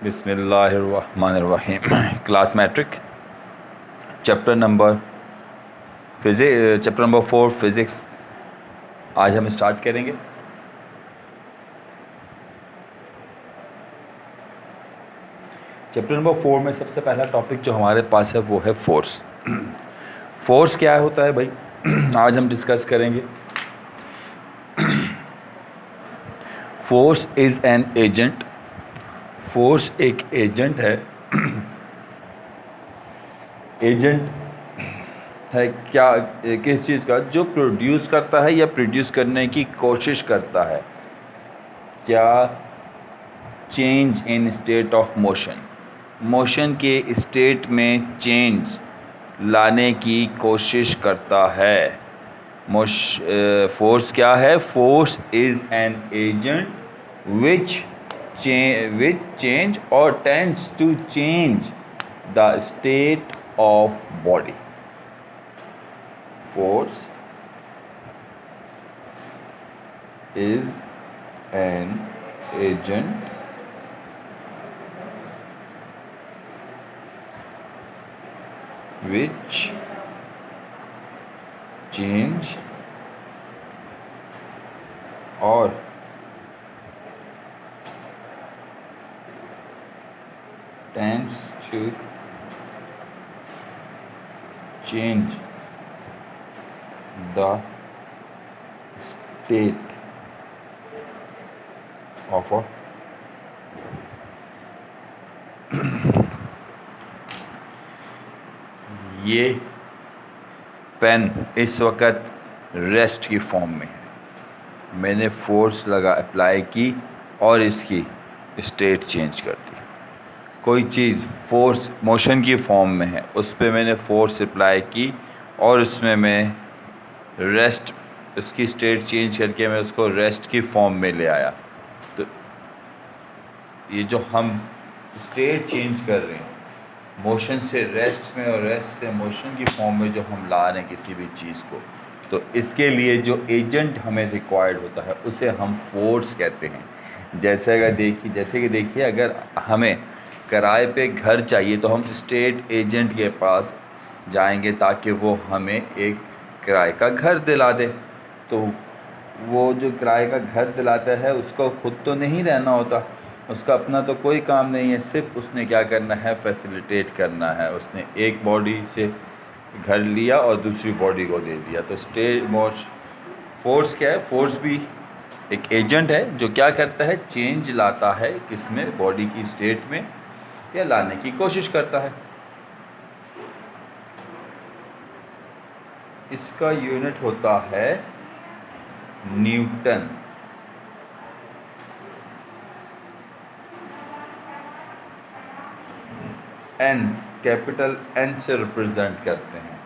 बिस्मिल्लाहिर्रहमानिर्रहीम। Class matric chapter number 4 physics आज हम स्टार्ट करेंगे। चैप्टर नंबर 4 में सबसे पहला टॉपिक जो हमारे पास है वो है फोर्स। फोर्स क्या होता है भाई, आज हम डिस्कस करेंगे। Force is an agent. Force एक एजेंट है। एजेंट है क्या, किस चीज़ का? जो प्रोड्यूस करता है या प्रोड्यूस करने की कोशिश करता है। क्या? Change in state of motion, motion के स्टेट में चेंज लाने की कोशिश करता है। फोर्स क्या है? Force is an agent which change or tends to change the state of body. Force is an agent which change or tends to change the state of a ये pen इस वक्त रेस्ट की form में है। मैंने force apply की और इसकी स्टेट चेंज कर दी। कोई चीज़ फोर्स मोशन की फॉर्म में है, उस पर मैंने फोर्स अप्लाई की और उसमें मैं रेस्ट, उसकी स्टेट चेंज करके मैं उसको रेस्ट की फॉर्म में ले आया। तो ये जो हम स्टेट चेंज कर रहे हैं, मोशन से रेस्ट में और रेस्ट से मोशन की फॉर्म में जो हम ला रहे हैं किसी भी चीज़ को, तो इसके लिए जो एजेंट हमें रिक्वायर्ड होता है उसे हम फोर्स कहते हैं। जैसे कि देखिए अगर हमें किराए पे घर चाहिए तो हम स्टेट एजेंट के पास जाएंगे ताकि वो हमें एक किराए का घर दिला दे। तो वो जो किराए का घर दिलाता है उसको खुद तो नहीं रहना होता, उसका अपना तो कोई काम नहीं है, सिर्फ उसने क्या करना है, फैसिलिटेट करना है। उसने एक बॉडी से घर लिया और दूसरी बॉडी को दे दिया। तो फोर्स क्या है? फोर्स भी एक एजेंट है जो क्या करता है, चेंज लाता है किसमें, बॉडी की स्टेट में, या लाने की कोशिश करता है। इसका यूनिट होता है न्यूटन। एन, कैपिटल एन से रिप्रेजेंट करते हैं।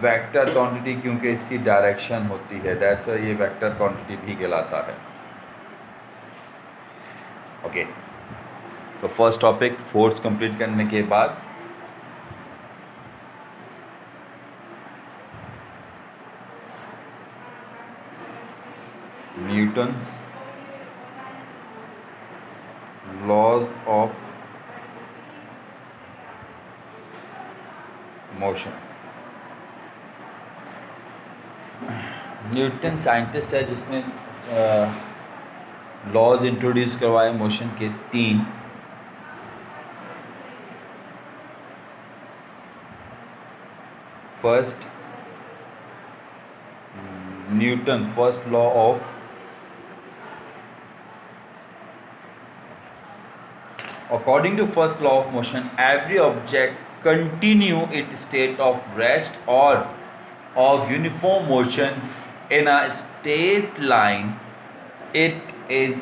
वेक्टर क्वांटिटी क्योंकि इसकी डायरेक्शन होती है, दैट्स व्हाई ये वेक्टर क्वांटिटी भी कहलाता है। ओके, तो फर्स्ट टॉपिक फोर्स कंप्लीट करने के बाद Newton's laws of motion. Newton scientist है जिसने लॉज इंट्रोड्यूस करवाए मोशन के 3। First, Newton first law of according to first law of motion, every object continue its state of rest or of uniform motion in a straight line. It is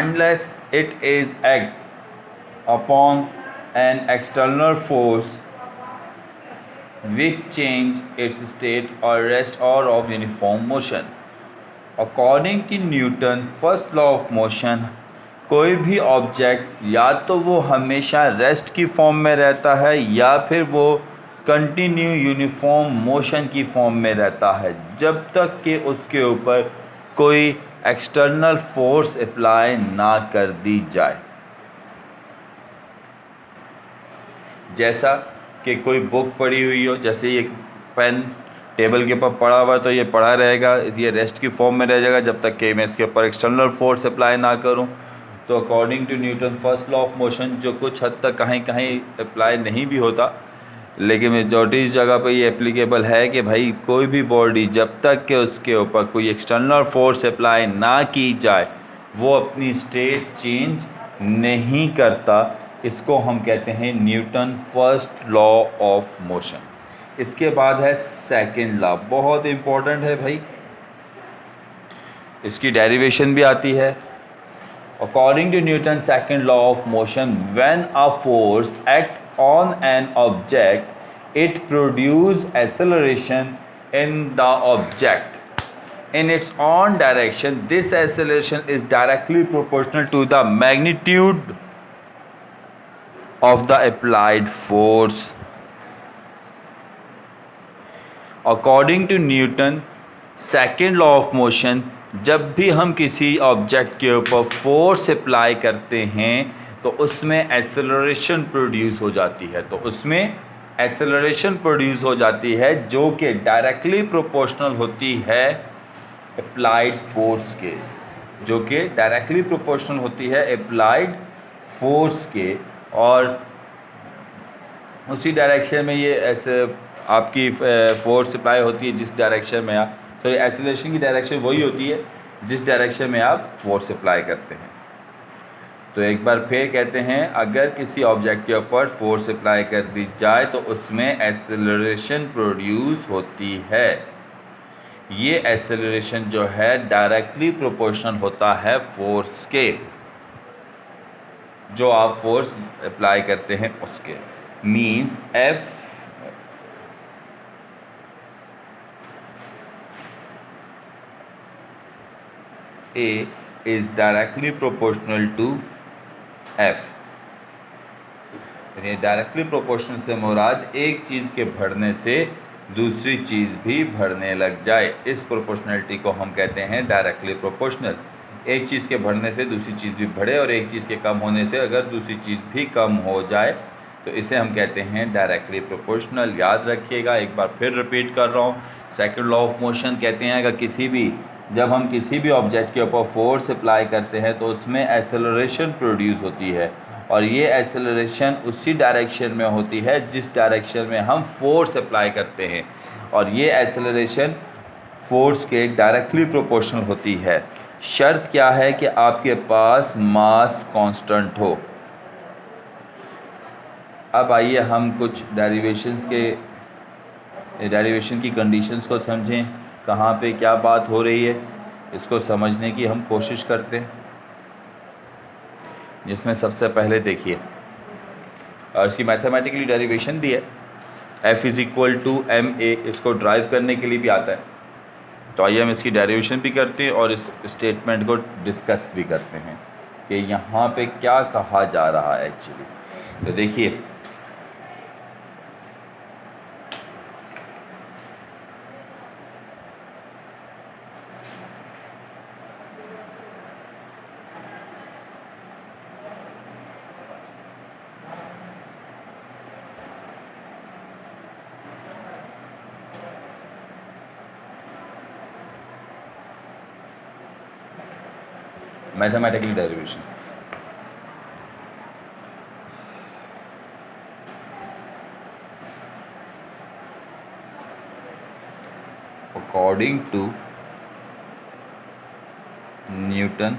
unless it is act upon an external force which change its state or rest or of uniform motion. According to Newton first law of motion, कोई भी object या तो वो हमेशा rest की form में रहता है या फिर वो कंटिन्यू यूनिफॉर्म मोशन की फॉर्म में रहता है, जब तक कि उसके ऊपर कोई एक्सटर्नल फोर्स अप्लाई ना कर दी जाए। जैसा कि कोई बुक पड़ी हुई हो, जैसे ये पेन टेबल के ऊपर पड़ा हुआ है तो ये पड़ा रहेगा, ये रेस्ट की फॉर्म में रह जाएगा जब तक कि मैं इसके ऊपर एक्सटर्नल फोर्स अप्लाई ना करूं। तो according to Newton first law of motion, जो कुछ हद तक कहीं कहीं अप्लाई नहीं भी होता, लेकिन मेजॉरिटी इस जगह पे ये एप्लीकेबल है कि भाई कोई भी बॉडी जब तक कि उसके ऊपर कोई एक्सटर्नल फोर्स अप्लाई ना की जाए वो अपनी स्टेट चेंज नहीं करता। इसको हम कहते हैं Newton first law of motion. इसके बाद है सेकंड लॉ, बहुत इंपॉर्टेंट है भाई, इसकी डेरिवेशन भी आती है। According to Newton second law of motion, when a force act on an object, it produces acceleration in the object in its own direction. This acceleration is directly proportional to the magnitude of the applied force. According to Newton second law of motion, जब भी हम किसी object के ऊपर force apply करते हैं तो उसमें एक्सेलरेशन प्रोड्यूस हो जाती है, जो कि डायरेक्टली प्रोपोर्शनल होती है अप्लाइड फोर्स के, और उसी डायरेक्शन में ये ऐसे आपकी फोर्स अप्लाई होती है जिस डायरेक्शन में आप, तो एक्सेलरेशन की डायरेक्शन वही होती है जिस डायरेक्शन में आप फोर्स अप्लाई करते हैं। तो एक बार फिर कहते हैं, अगर किसी ऑब्जेक्ट के ऊपर फोर्स अप्लाई कर दी जाए तो उसमें एक्सेलरेशन प्रोड्यूस होती है। ये एक्सेलरेशन जो है डायरेक्टली प्रोपोर्शनल होता है फोर्स के, जो आप फोर्स अप्लाई करते हैं उसके। Means F A is directly proportional to F. यानी डायरेक्टली प्रोपोर्शनल से मुराद एक चीज़ के बढ़ने से दूसरी चीज़ भी बढ़ने लग जाए, इस प्रोपोर्शनलिटी को हम कहते हैं डायरेक्टली प्रोपोर्शनल। एक चीज़ के बढ़ने से दूसरी चीज़ भी बढ़े और एक चीज़ के कम होने से अगर दूसरी चीज़ भी कम हो जाए तो इसे हम कहते हैं डायरेक्टली प्रोपोर्शनल। याद रखिएगा, एक बार फिर रिपीट कर रहा हूँ, सेकंड लॉ ऑफ मोशन कहते हैं अगर जब हम किसी भी ऑब्जेक्ट के ऊपर फोर्स अप्लाई करते हैं तो उसमें एक्सेलरेशन प्रोड्यूस होती है, और ये एक्सेलरेशन उसी डायरेक्शन में होती है जिस डायरेक्शन में हम फोर्स अप्लाई करते हैं, और ये एक्सेलरेशन फोर्स के डायरेक्टली प्रोपोर्शनल होती है। शर्त क्या है कि आपके पास मास कांस्टेंट हो। अब आइए हम कुछ डेरिवेशन की कंडीशंस को समझें, कहाँ पे क्या बात हो रही है इसको समझने की हम कोशिश करते हैं। जिसमें सबसे पहले देखिए, और इसकी मैथमेटिकली डेरिवेशन भी है, F is equal to ma, इसको ड्राइव करने के लिए भी आता है। तो आइए हम इसकी डेरिवेशन भी करते हैं और इस स्टेटमेंट को डिस्कस भी करते हैं कि यहाँ पे क्या कहा जा रहा है एक्चुअली। तो देखिए, mathematical derivation, according to Newton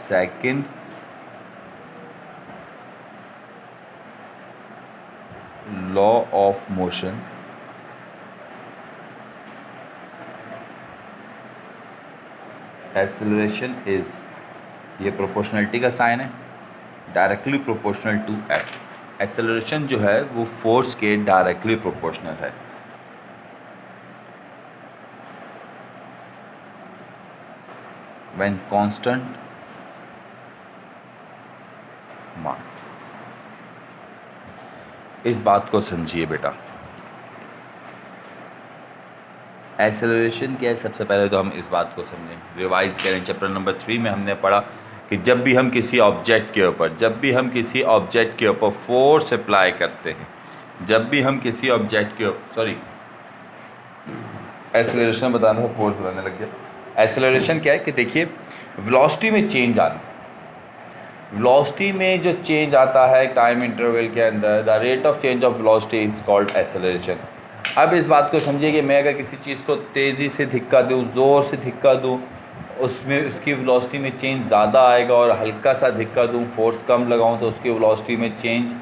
second law of motion, acceleration is, ये प्रोपोर्शनलिटी का साइन है, directly proportional to F. Acceleration जो है वो फोर्स के डायरेक्टली प्रोपोर्शनल है। व्हेन कांस्टेंट मास, इस बात को समझिए बेटा। एसेलरेशन क्या है, सबसे पहले तो हम इस बात को समझें, रिवाइज करें। चैप्टर नंबर 3 में हमने पढ़ा कि जब भी हम किसी ऑब्जेक्ट के ऊपर फोर्स अप्लाई करते हैं, एसेलरेशन बताना है, फोर्स बताने लग गया। एसेलरेशन क्या है कि देखिए, वेलोसिटी में चेंज आना, वेलोसिटी में जो चेंज आता है टाइम इंटरवल के अंदर, the rate of change of velocity is called acceleration. अब इस बात को समझिए कि मैं अगर किसी चीज़ को तेज़ी से धिक्का दूँ, ज़ोर से धिक्का दूँ, उसमें उसकी वेलोसिटी में चेंज ज़्यादा आएगा, और हल्का सा धिक्का दूँ, फोर्स कम लगाऊँ तो उसकी वेलोसिटी में चेंज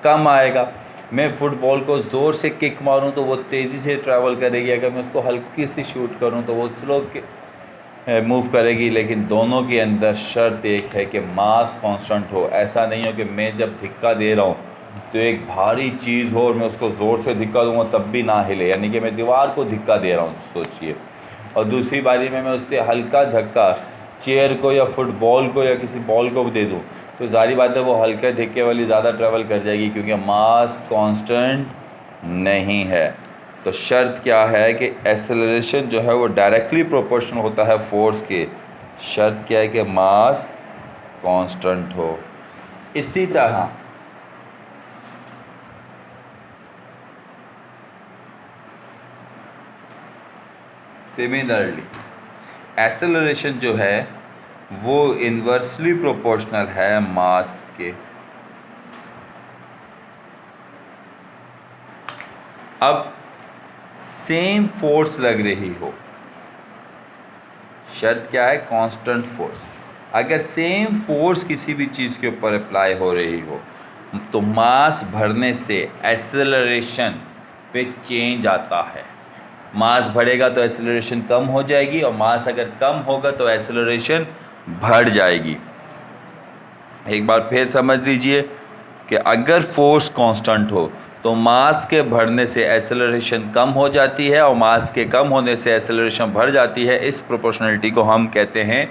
कम आएगा। मैं फुटबॉल को ज़ोर से किक मारूँ तो वो तेज़ी से ट्रैवल करेगी, अगर मैं उसको हल्की सी शूट करूँ तो वो स्लो मूव करेगी। लेकिन दोनों के अंदर शर्त एक है कि मास कांस्टेंट हो। ऐसा नहीं हो कि मैं जब धिक्का दे रहा हूँ तो एक भारी चीज़ हो और मैं उसको ज़ोर से धिक्का दूँगा तब भी ना हिले, यानी कि मैं दीवार को धिक्का दे रहा हूँ, सोचिए। और दूसरी बारी में मैं उससे हल्का धक्का चेयर को या फुटबॉल को या किसी बॉल को भी दे दूँ तो जारी बात है वो हल्के धिक्के वाली ज़्यादा ट्रैवल कर जाएगी, क्योंकि मास कांस्टेंट नहीं है। तो शर्त क्या है कि एसेलरेशन जो है वो डायरेक्टली प्रोपोर्शनल होता है फोर्स के। शर्त क्या है कि मास कांस्टेंट हो। इसी तरह सिमिलरली एसेलरेशन जो है वो इन्वर्सली प्रोपोर्शनल है मास के। अब सेम फोर्स लग रही हो, शर्त क्या है, कांस्टेंट फोर्स। अगर सेम फोर्स किसी भी चीज़ के ऊपर अप्लाई हो रही हो तो मास बढ़ने से एसेलरेशन पे चेंज आता है। मास बढ़ेगा तो एसेलरेशन कम हो जाएगी, और मास अगर कम होगा तो एसेलरेशन बढ़ जाएगी। एक बार फिर समझ लीजिए कि अगर फोर्स कांस्टेंट हो तो मास के बढ़ने से एसेलरेशन कम हो जाती है, और मास के कम होने से एसेलरेशन बढ़ जाती है। इस प्रोपोर्शनलिटी को हम कहते हैं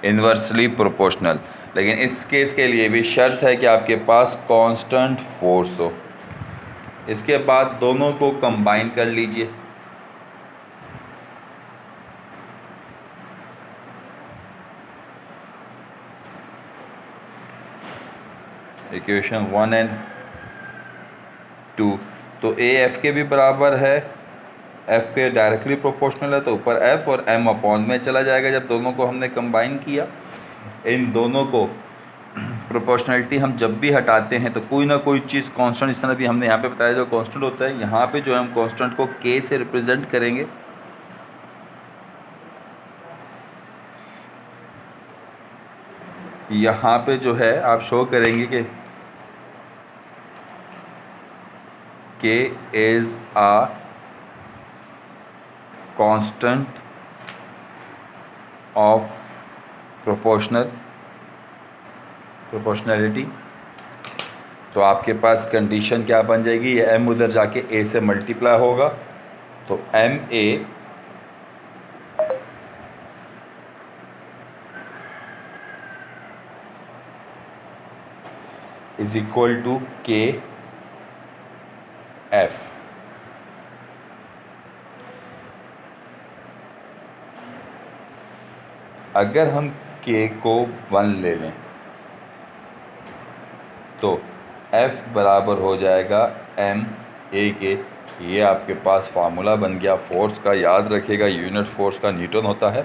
इन्वर्सली प्रोपोर्शनल। लेकिन इस केस के लिए भी शर्त है कि आपके पास कांस्टेंट फोर्स हो। इसके बाद दोनों को कंबाइन कर लीजिए। इक्वेशन 1 एंड 2, तो ए एफ के भी बराबर है, एफ के डायरेक्टली प्रोपोर्शनल है तो ऊपर एफ और एम अपॉन में चला जाएगा जब दोनों को हमने कंबाइन किया। इन दोनों को प्रोपोर्शनलिटी हम जब भी हटाते हैं तो कोई ना कोई चीज़ कांस्टेंट, इस तरह भी हमने यहाँ पे बताया जो कांस्टेंट होता है, यहाँ पे जो हम कांस्टेंट को के से रिप्रेजेंट करेंगे। यहाँ पे जो है आप शो करेंगे कि K is a constant of proportionality। तो आपके पास कंडीशन क्या बन जाएगी, ये m उधर जाके a से मल्टीप्लाई होगा तो ma इज इक्वल टू के एफ। अगर हम k को 1 ले लें तो f बराबर हो जाएगा m a के। ये आपके पास फार्मूला बन गया फोर्स का, याद रखिएगा यूनिट फोर्स का न्यूटन होता है।